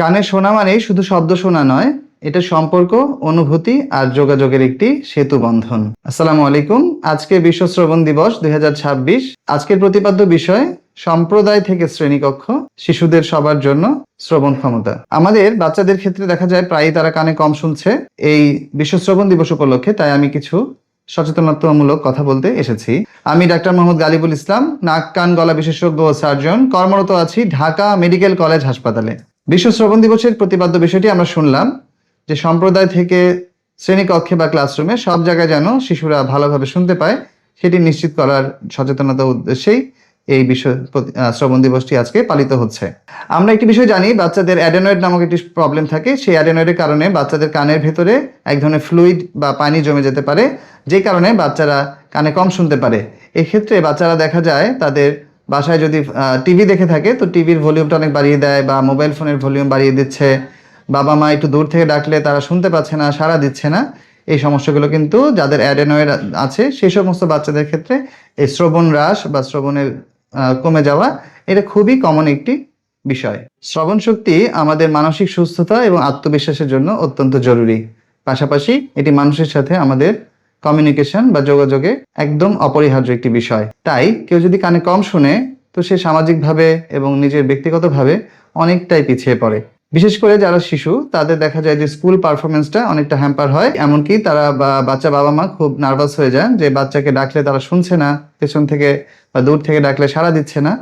কানে শোনা মানেই শুধু শব্দ শোনা নয়, এটা সম্পর্ক, অনুভূতি আর যোগাযোগের একটি সেতু বন্ধন। আসসালামু আলাইকুম। আজকে বিশ্ব শ্রবণ দিবস 2026। আজকের প্রতিপাদ্য বিষয় সম্প্রদায় থেকে শ্রেণীকক্ষ, শিশুদের সবার জন্য শ্রবণ ক্ষমতা। আমাদের বাচ্চাদের ক্ষেত্রে দেখা যায় প্রায়ই তারা কানে কম শুনছে। এই বিশ্ব শ্রবণ দিবস উপলক্ষে তাই আমি কিছু সচেতনতামূলক কথা বলতে এসেছি। আমি ডাক্তার মোহাম্মদ গালিবুল ইসলাম, নাক কান গলা বিশেষজ্ঞ ও সার্জন, কর্মরত আছি ঢাকা মেডিকেল কলেজ হাসপাতালে। বিশ্ব শ্রবণ দিবসের প্রতিপাদ্য বিষয়টি আমরা শুনলাম যে সম্প্রদায় থেকে শ্রেণীকক্ষে বা ক্লাসরুমে সব জায়গায় যেন শিশুরা ভালোভাবে শুনতে পায়, সেটি নিশ্চিত করার সচেতনতার উদ্দেশ্যেই এই বিশ্ব শ্রবণ দিবসটি আজকে পালিত হচ্ছে। আমরা একটি বিষয় জানি, বাচ্চাদের অ্যাডেনয়েড নামক একটি প্রবলেম থাকে। সেই অ্যাডেনয়েডের কারণে বাচ্চাদের কানের ভেতরে এক ধরনের ফ্লুইড বা পানি জমে যেতে পারে, যে কারণে বাচ্চারা কানে কম শুনতে পারে। এক্ষেত্রে বাচ্চারা দেখা যায় তাদের বাসায় যদি টিভি দেখে থাকে তো টিভির ভলিউমটা অনেক বাড়িয়ে দেয় বা মোবাইল ফোনের ভলিউম বাড়িয়ে দিচ্ছে। বাবা মা একটু দূর থেকে ডাকলে তারা শুনতে পাচ্ছে না, সাড়া দিচ্ছে না। এই সমস্যাগুলো কিন্তু যাদের অ্যাডেনয়েড আছে সেই সমস্ত বাচ্চাদের ক্ষেত্রে এই শ্রবণ হ্রাস বা শ্রবণের কমে যাওয়া এটা খুবই কমন একটি বিষয়। শ্রবণ শক্তি আমাদের মানসিক সুস্থতা এবং আত্মবিশ্বাসের জন্য অত্যন্ত জরুরি। পাশাপাশি এটি মানুষের সাথে আমাদের কমিউনিকেশন বা যোগাযোগে একদম অপরিহার্য একটি বিষয়। তাই কেউ যদি কানে কম শুনে তো সে সামাজিকভাবে এবং নিজের ব্যক্তিগতভাবে অনেকটাই পিছিয়ে পড়ে। বিশেষ করে যারা শিশু, তাদের দেখা যায় যে স্কুল পারফরমেন্সটা অনেকটা হ্যাম্পার হয়। এমনকি তারা বাচ্চা বাবা মা খুব নার্ভাস হয়ে যান যে বাচ্চাকে ডাকলে তারা শুনছে না, পেছন থেকে বা দূর থেকে ডাকলে সাড়া দিচ্ছে না।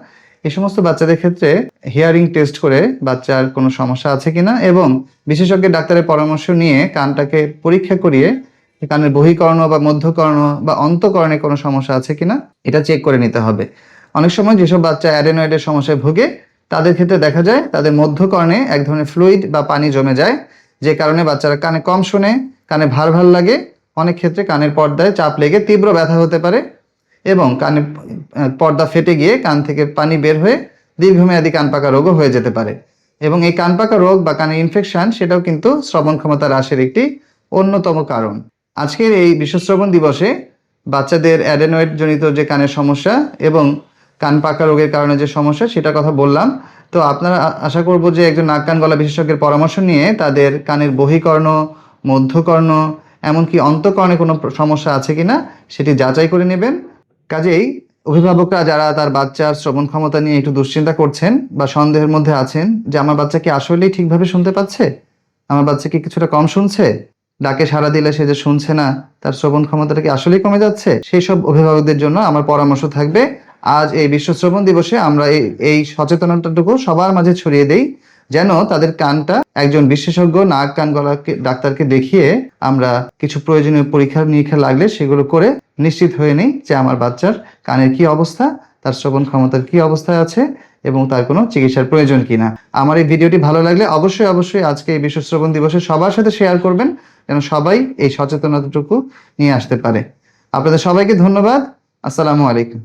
এই সমস্ত বাচ্চাদের ক্ষেত্রে হিয়ারিং টেস্ট করে বাচ্চার কোনো সমস্যা আছে কিনা এবং বিশেষজ্ঞ ডাক্তারের পরামর্শ নিয়ে কানটাকে পরীক্ষা করিয়ে কানের বহিকর্ণ বা মধ্যকর্ণ বা অন্তকর্ণে কোনো সমস্যা আছে কিনা এটা চেক করে নিতে হবে। অনেক সময় যেসব বাচ্চা অ্যাডেনয়েডের সমস্যায় ভোগে তাদের ক্ষেত্রে দেখা যায় তাদের মধ্যকর্ণে এক ধরনের ফ্লুইড বা পানি জমে যায়, যে কারণে বাচ্চারা কানে কম শোনে, কানে ভার ভার লাগে, অনেক ক্ষেত্রে কানের পর্দায় চাপ লেগে তীব্র ব্যথা হতে পারে এবং কানে পর্দা ফেটে গিয়ে কান থেকে পানি বের হয়ে দীর্ঘমেয়াদী কান পাকা রোগও হয়ে যেতে পারে। এবং এই কান পাকা রোগ বা কানের ইনফেকশন সেটাও কিন্তু শ্রবণ ক্ষমতা হ্রাসের একটি অন্যতম কারণ। আজকের এই বিশ্ব শ্রবণ দিবসে বাচ্চাদের অ্যাডেনয়েড জনিত যে কানের সমস্যা এবং কান পাকা রোগের কারণে যে সমস্যা সেটার কথা বললাম। তো আপনারা আশা করব যে একজন নাক কান গলা বিশেষজ্ঞের পরামর্শ নিয়ে তাদের কানের বহিকর্ণ, মধ্যকর্ণ, এমনকি অন্তকর্ণে কোনো সমস্যা আছে কিনা সেটি যাচাই করে নেবেন। কাজেই অভিভাবকরা যারা তার বাচ্চার শ্রবণ ক্ষমতা নিয়ে একটু দুশ্চিন্তা করছেন বা সন্দেহের মধ্যে আছেন যে আমার বাচ্চা কি আসলেই ঠিকভাবে শুনতে পাচ্ছে, আমার বাচ্চা কি কিছুটা কম শুনছে, ডাকে সাড়া দিলে সে যে শুনছে না, তার শ্রবণ ক্ষমতাটা কি আসলেই কমে যাচ্ছে, সেই সব অভিভাবকদের জন্য আমার পরামর্শ থাকবে আজ এই বিশ্ব শ্রবণ দিবসে আমরা এই সচেতনতাটুকু সবার মাঝে ছড়িয়ে দেই, যেন তাদের কানটা একজন বিশেষজ্ঞ নাক কান গলা ডাক্তারকে দেখিয়ে আমরা কিছু প্রয়োজনীয় পরীক্ষা নিরীক্ষা লাগলে সেগুলো করে নিশ্চিত হয়ে নেই যে আমার বাচ্চার কানের কি অবস্থা, তার শ্রবণ ক্ষমতার কি অবস্থায় আছে এবং তার কোনো চিকিৎসার প্রয়োজন কিনা। আমার এই ভিডিওটি ভালো লাগলে অবশ্যই আজকে এই বিশ্ব শ্রবণ দিবসে সবার সাথে শেয়ার করবেন, যেন সবাই এই সচেতনতাটুকু নিয়ে আসতে পারে। আপনাদের সবাইকে ধন্যবাদ। আসসালামু আলাইকুম।